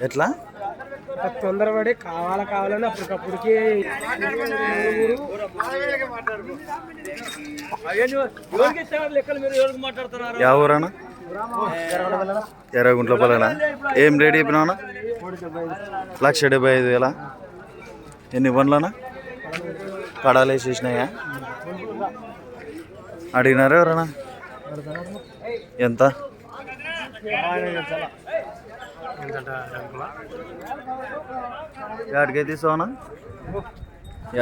ఎట్లా తొందరపడి కావాలని అప్పటికప్పుడుకి ఎవరన్నా ఎర్రగుంట్ల పల్లెనా? ఏం రేట్ చెప్పినావునా? 1,75,000. ఎన్ని పనులనా? కడాలు వేసేసినాయా? అడిగినారా ఎవరన్నా? ఎంత? ఏటికే తీసావునా?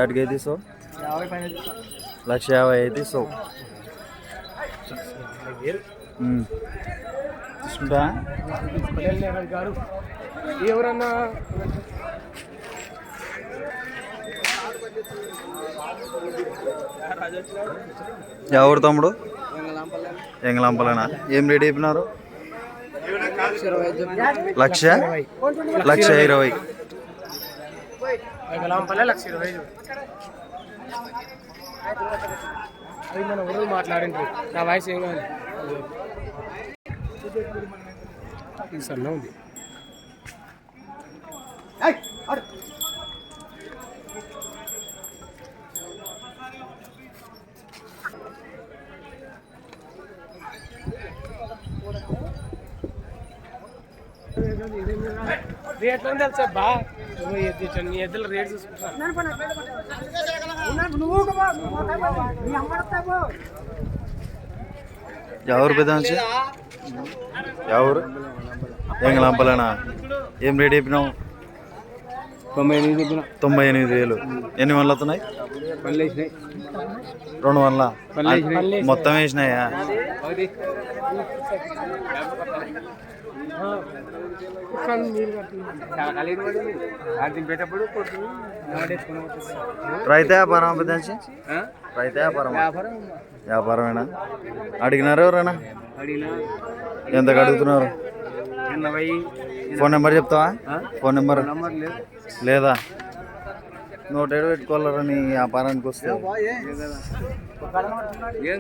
ఏటికే తీసావు? 1,50,000 తీసావు. తీసుకుంటా ఎవరన్నా ఎవరు తమ్ముడు? ఎంగళంపలేనా? ఏం రేట్ చెప్పినారు? 1,20,000. అది మన ఊరు మాట్లాడింది. నా వాయిస్ ఏం కాదు సన్న ఉంది. రేట్లు తెలుసా బా? నీ ఎద్దుల రేట్ చూసుకుంటా. ఎవరు పెద్ద ఎవరు? ఎంగళంపలేనా? ఏం రేట్ చెప్పినావు? 98,000. ఎన్ని వన్లు వస్తున్నాయి? 2 వన్ల మొత్తం వేసినాయా? రైతే వ్యాపారం పెద్ద? రైతే వ్యాపారమేనా? అడిగినారు ఎవరైనా? ఎంతకు అడుగుతున్నారు? ఫోన్ నెంబర్ చెప్తావా? ఫోన్ నెంబర్ లేదా? 107 పెట్టుకోవాలరా నీ వ్యాపారానికి వస్తే. ఏం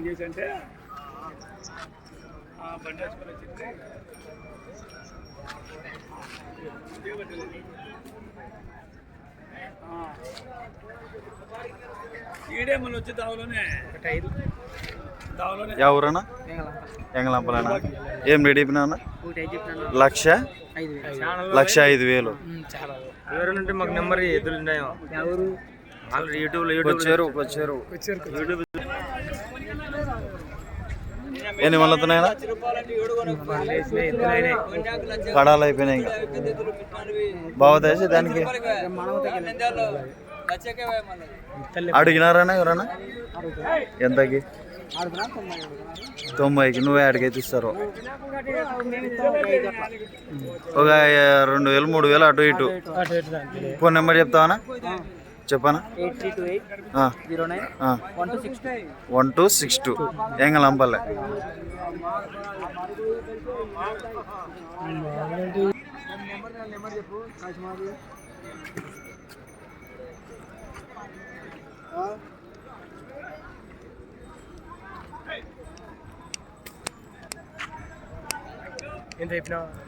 చేసంటే ఎవరన్నా? ఎంగళంపలేనా? ఏం రేట్ చెప్పినా? 1,05,000. ఎవరంటే మాకు నెంబర్ ఎదురు ఉన్నాయో వచ్చారు. ఎన్ని వన్లు వస్తున్నాయా? కడాలు అయిపోయినాయి. ఇంకా బాగుతాయి దానికి. అడిగినారా ఎవరన్నా? ఎంతకి? 90కి. నువ్వే అడిగైతే ఇస్తారు. ఒక 2,000 3,000 అటు ఇటు. ఫోన్ నెంబర్ చెప్తావా? చెప్పనా? 1262 ఎంగళంపల్లె.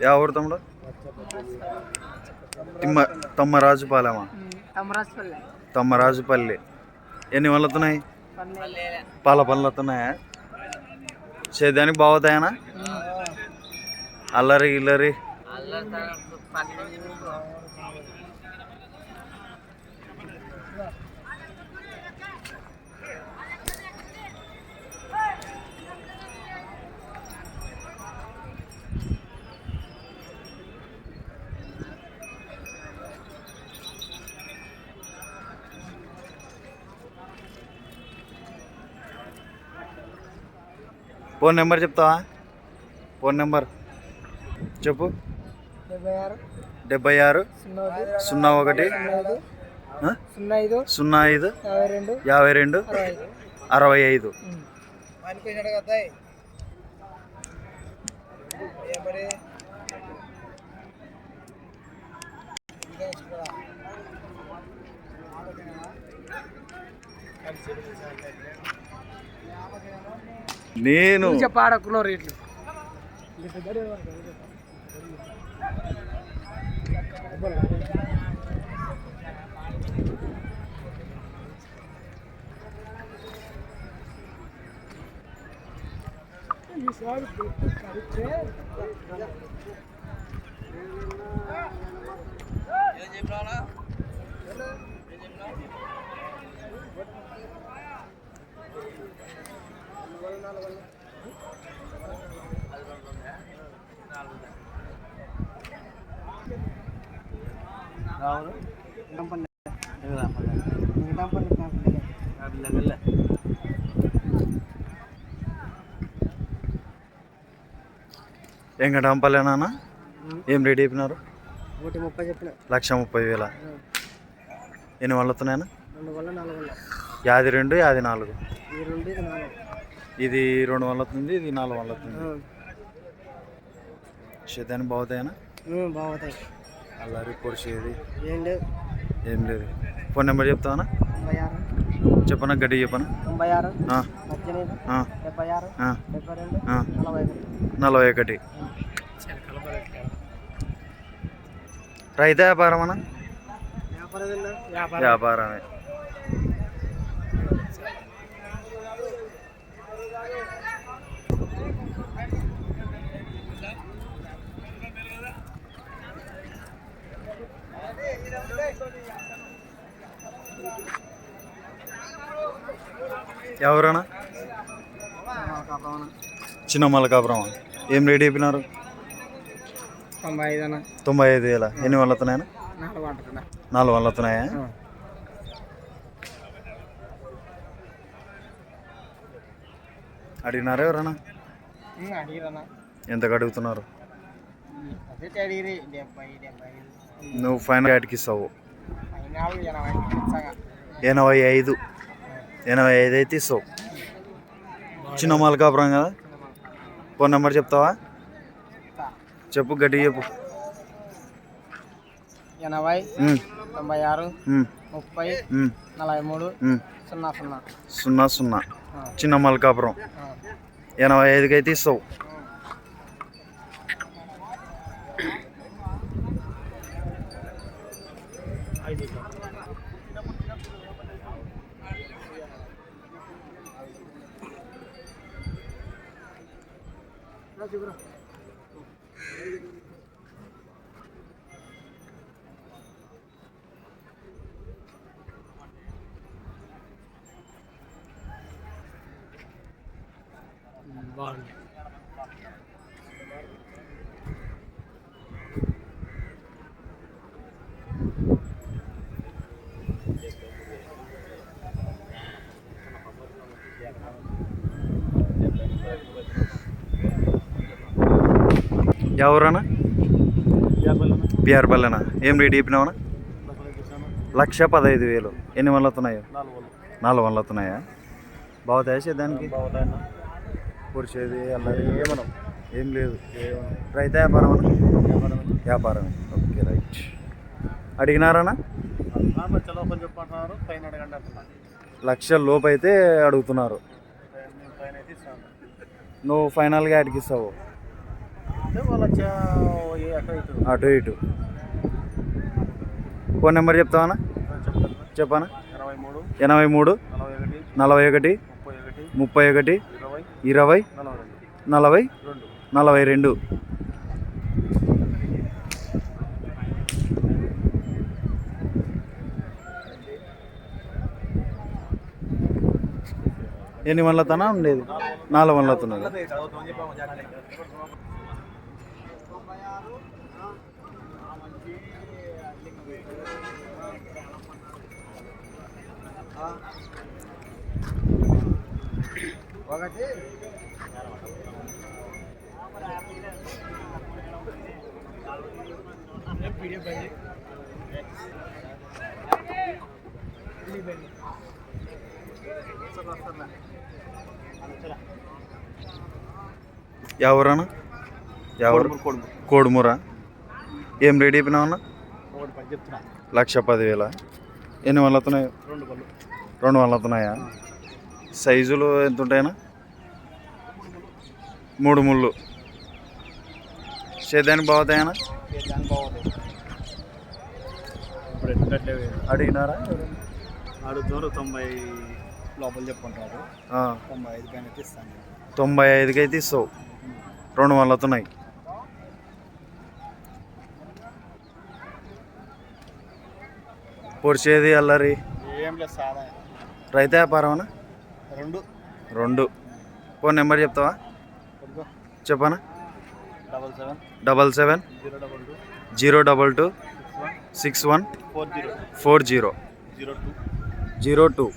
ఎవరు తమ్ముడు? తమ్మరాజుపాలెమా? తమ్మరాజుపల్లి. ఎన్ని వన్లు వస్తున్నాయి? పాల పనులు వస్తున్నాయా? సేద్యానికి బాగుతాయనా? అల్లరి గిల్లరి ఫోన్ నెంబర్ చెప్తావా? ఫోన్ నెంబర్ చెప్పు. 76 01 05 05 52 52 65. నేను పాడకున్న రేట్లు వెంకటాంపల్లె నాన్న ఏం రేట్ చెప్పినారు? 130 చెప్పిన. 1,30,000. ఎన్ని వాళ్ళు వస్తున్నాయన్నా? 2 వల్ల 4 వల్ల. 52 54. ఈ 2 ఇది 4. ఇది 2 వాళ్ళు వస్తుంది, ఇది 4 వాళ్ళు వస్తుంది. శతాన్ని బాగుతాయనా? బాగుతాయి. అల్లారి పొడిచేది ఏం లేదు. ఫోన్ నెంబర్ చెప్తావా? 96 చెప్పనా? గడ్డి చెప్పనా? 96 18 76 72 41. రైతు వ్యాపారం అన్న? వ్యాపారమే. ఎవరన్నా? చిన్న మలకాపురం. ఏం రేట్ చెప్పినారు? 95,000. ఎన్ని వాళ్ళు వస్తున్నాయన్నా? 4 వాళ్ళు వస్తున్నాయా? అడిగినారా ఎవరన్నా? ఎంతకు అడుగుతున్నారు? నువ్వు ఫైనల్ యాడ్కి ఇస్తావు 85. 85 అయితే ఇస్తావు. చిన్న మలకాపురం కదా. ఫోన్ నెంబర్ చెప్తావా? చెప్పు, గట్టి చెప్పు. 80 96 30 43 00. చిన్న మలకాపురం 85కి అయితే ఇస్తావు. బాగుంది. ఎవరన్నా? పిఆర్పల్లెనా? ఏం రేట్ చెప్పినావనా? 1,15,000. ఎన్ని వాళ్ళు వస్తున్నాయో? 4 వాళ్ళు వస్తున్నాయా? బాగుతాయా దానికి? పొడిచేది అల్లరి ఏం లేదు. రైతు వ్యాపారం అన్న? వ్యాపారమే. Okay, right. అడిగినారన్నా? 1,00,000 లోపు అయితే అడుగుతున్నారు. నువ్వు ఫైనల్గా అడిగి ఇస్తావు అటు ఇటు. ఫోన్ నెంబర్ చెప్తావా? చెప్పనా? 83 41 31 20 40 42. ఎన్ని వందలతోనా ఉండేది? 4 వందలతున్నది. ఎవరన్నా ఎవరు కోడుమూరా ఏం రేట్ చెప్పినావన్నా 1,10,000. ఎన్ని వల్ల వస్తున్నాయి? 2 వల్ల వస్తున్నాయా? సైజులు ఎంత ఉంటాయన్నా? 3 ముళ్ళు. సేద్యానికి బాగుతాయన్నా? అడిగినారా? అడుగుతారు 90 లోపల చెప్పుకుంటారు. 95 పైన ఇస్తాను. 95కి అయితే ఇస్తావు. 2 వల్ల వస్తున్నాయి. పొడిచేది అల్లరి ఏం లేదు సాదా. రైతు వ్యాపారమనా? 2. ఫోన్ నెంబర్ చెప్తావా? చెప్పనా? 77 022 61 40 02.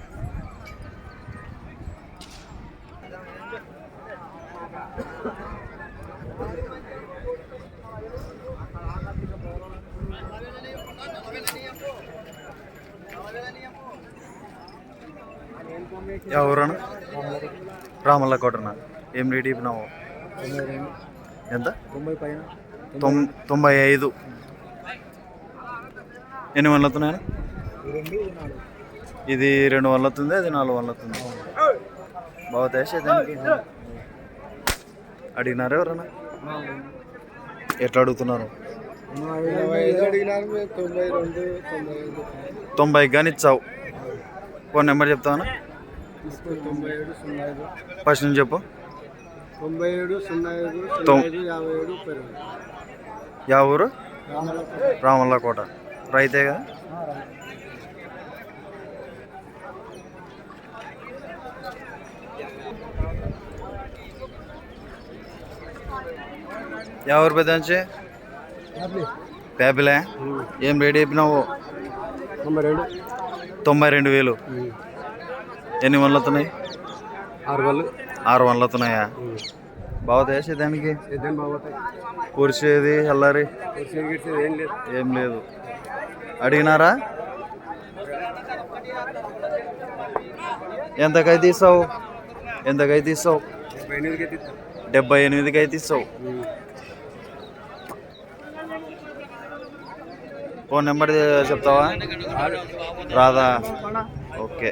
ఎవరన్నా? రామల్ల కోటనా? ఏం రేట్ చెప్పినావు? ఎంత? 95. ఎన్ని వల్ల వస్తున్నాయా? ఇది 2 వల్ల వస్తుంది, అది 4 వల్ల వస్తుంది. బాగుతాయి సేద్యానికి? అడిగినారు ఎవరన్నా? ఎట్లా అడుగుతున్నారు? 90 కానీ ఇచ్చావు. ఫోన్ నెంబర్ చెప్తావా? ఫస్ట్ నుంచి చెప్పు. 97 యా ఊరు? రామల్ల కోట. రైతే కదా? యా ఊరు పెద్ద నుంచి? పేపలే. ఏం రేట్ చెప్పినావు? 92,000. ఎన్ని వల్ల వస్తున్నాయి? 6 వల్ల వస్తున్నాయా? బాగుతాయా సేద్యానికి? కూర్చేది అల్లరి ఏం లేదు. అడిగినారా? ఎంతకైతే ఇస్తావు? 78కి అయితే ఇస్తావు. ఫోన్ నెంబర్ చెప్తావా? రాదా? ఓకే.